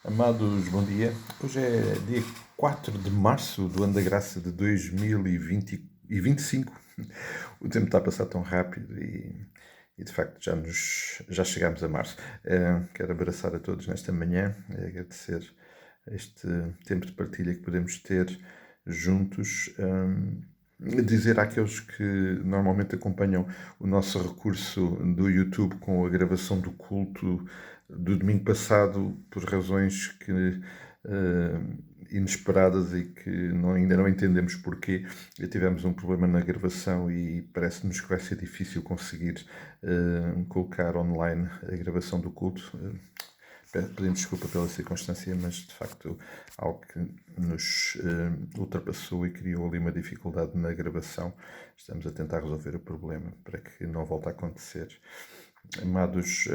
Amados, bom dia. Hoje é dia 4 de março do ano da graça de 2025. O tempo está a passar tão rápido e de facto já chegámos a março. Quero abraçar a todos nesta manhã, agradecer este tempo de partilha que podemos ter juntos. Dizer àqueles que normalmente acompanham o nosso recurso do YouTube com a gravação do culto do domingo passado, por razões que inesperadas e que ainda não entendemos porquê, tivemos um problema na gravação e parece-nos que vai ser difícil conseguir colocar online a gravação do culto. Pedimos desculpa pela circunstância, mas de facto algo que nos ultrapassou e criou ali uma dificuldade na gravação. Estamos a tentar resolver o problema para que não volte a acontecer. Amados,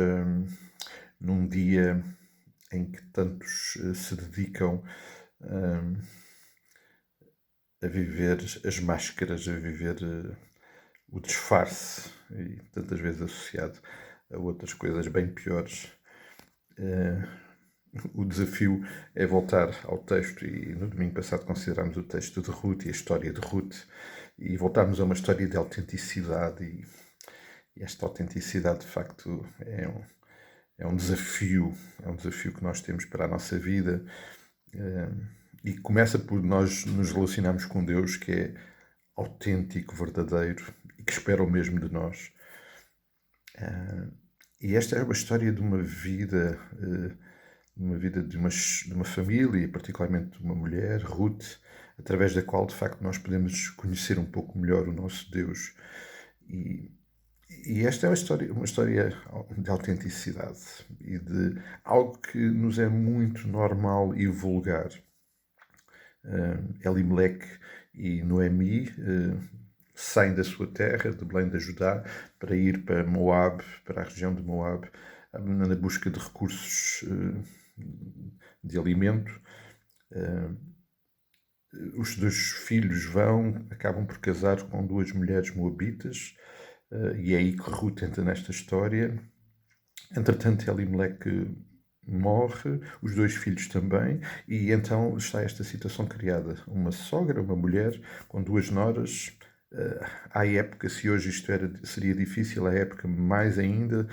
num dia em que tantos se dedicam a viver as máscaras, a viver o disfarce, e tantas vezes associado a outras coisas bem piores. O desafio é voltar ao texto, e no domingo passado considerámos o texto de Ruth e a história de Ruth, e voltarmos a uma história de autenticidade, e esta autenticidade de facto é um desafio que nós temos para a nossa vida, e começa por nós nos relacionarmos com Deus, que é autêntico, verdadeiro e que espera o mesmo de nós. E esta é uma história de uma vida, de uma família, particularmente de uma mulher, Ruth, através da qual de facto nós podemos conhecer um pouco melhor o nosso Deus. E esta é uma história de autenticidade e de algo que nos é muito normal e vulgar. Elimelec e Noemi saem da sua terra, de Belém de Judá, para ir para Moab, para a região de Moab, na busca de recursos de alimento. Os dois filhos acabam por casar com duas mulheres moabitas, e é aí que Ruth entra nesta história. Entretanto, Elimelec morre, os dois filhos também, e então está esta situação criada. Uma sogra, uma mulher, com duas noras. À época, se hoje isto seria difícil, à época mais ainda,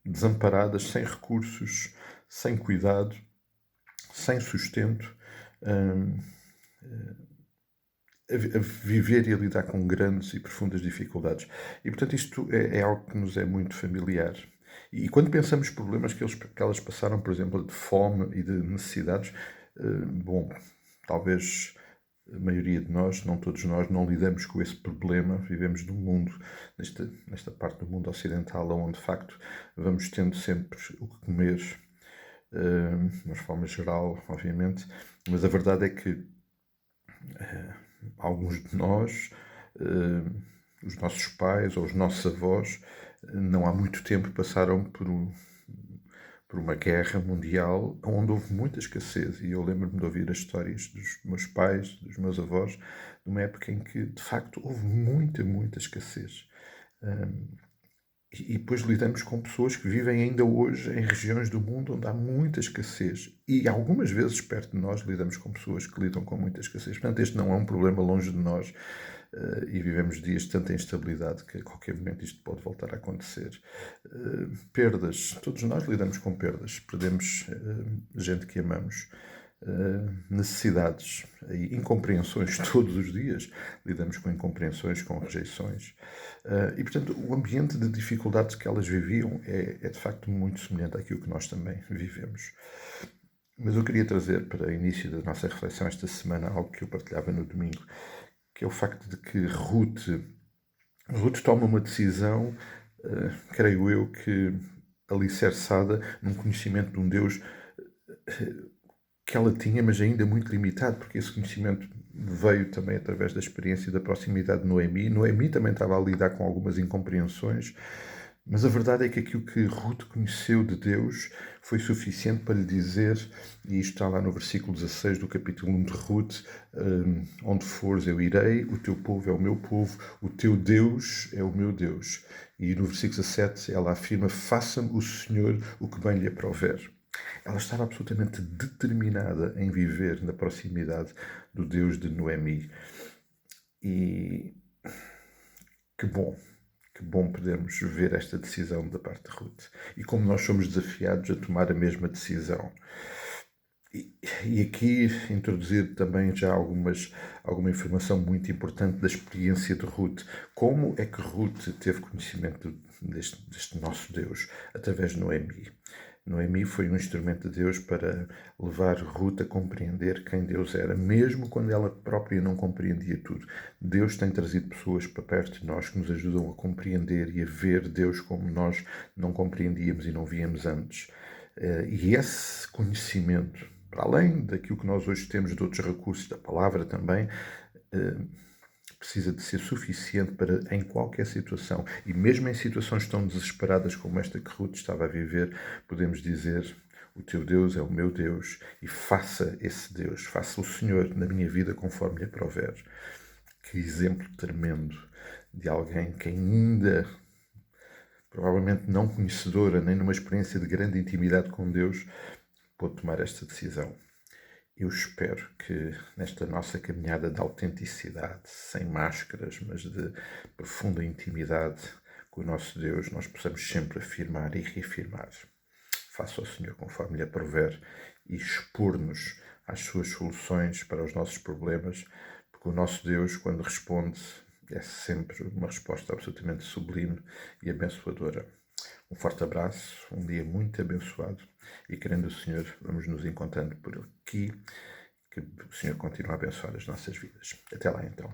desamparadas, sem recursos, sem cuidado, sem sustento, a viver e a lidar com grandes e profundas dificuldades. E, portanto, isto é algo que nos é muito familiar. E quando pensamos nos problemas que elas passaram, por exemplo, de fome e de necessidades, talvez a maioria de nós, não todos nós, não lidamos com esse problema. Vivemos num mundo, nesta parte do mundo ocidental, onde de facto vamos tendo sempre o que comer, de uma forma geral, obviamente, mas a verdade é que alguns de nós, os nossos pais ou os nossos avós, não há muito tempo passaram por uma guerra mundial onde houve muita escassez. E eu lembro-me de ouvir as histórias dos meus pais, dos meus avós, de uma época em que, de facto, houve muita, muita escassez. E depois lidamos com pessoas que vivem ainda hoje em regiões do mundo onde há muita escassez. E algumas vezes, perto de nós, lidamos com pessoas que lidam com muita escassez. Portanto, este não é um problema longe de nós. E vivemos dias de tanta instabilidade que a qualquer momento isto pode voltar a acontecer. Perdas. Todos nós lidamos com perdas. Perdemos gente que amamos. Necessidades e incompreensões todos os dias. Lidamos com incompreensões, com rejeições. E, portanto, o ambiente de dificuldades que elas viviam é de facto muito semelhante àquilo que nós também vivemos. Mas eu queria trazer para o início da nossa reflexão esta semana algo que eu partilhava no domingo, que é o facto de que Ruth toma uma decisão, creio eu, que alicerçada num conhecimento de um Deus que ela tinha, mas ainda muito limitado, porque esse conhecimento veio também através da experiência e da proximidade de Noemi. Noemi também estava a lidar com algumas incompreensões, mas a verdade é que aquilo que Ruth conheceu de Deus foi suficiente para lhe dizer, e isto está lá no versículo 16 do capítulo 1 de Ruth: onde fores eu irei, o teu povo é o meu povo, o teu Deus é o meu Deus. E no versículo 17 ela afirma: faça-me o Senhor o que bem lhe aprouver. Ela estava absolutamente determinada em viver na proximidade do Deus de Noemi. E que bom, que bom podermos ver esta decisão da parte de Ruth. E como nós somos desafiados a tomar a mesma decisão. E aqui introduzir também já alguma informação muito importante da experiência de Ruth. Como é que Ruth teve conhecimento deste nosso Deus? Através de Noemi. Noemi foi um instrumento de Deus para levar Ruth a compreender quem Deus era, mesmo quando ela própria não compreendia tudo. Deus tem trazido pessoas para perto de nós que nos ajudam a compreender e a ver Deus como nós não compreendíamos e não víamos antes. E esse conhecimento, para além daquilo que nós hoje temos de outros recursos da palavra também, precisa de ser suficiente para, em qualquer situação, e mesmo em situações tão desesperadas como esta que Ruth estava a viver, podemos dizer: o teu Deus é o meu Deus, e faça esse Deus, faça o Senhor na minha vida conforme lhe aprouver. Que exemplo tremendo de alguém que ainda, provavelmente não conhecedora, nem numa experiência de grande intimidade com Deus, pôde tomar esta decisão. Eu espero que nesta nossa caminhada de autenticidade, sem máscaras, mas de profunda intimidade com o nosso Deus, nós possamos sempre afirmar e reafirmar: faça ao Senhor conforme lhe aprouver, e expor-nos às suas soluções para os nossos problemas, porque o nosso Deus, quando responde, é sempre uma resposta absolutamente sublime e abençoadora. Um forte abraço, um dia muito abençoado, e querendo o Senhor, vamos nos encontrando por aqui. Que o Senhor continue a abençoar as nossas vidas. Até lá então.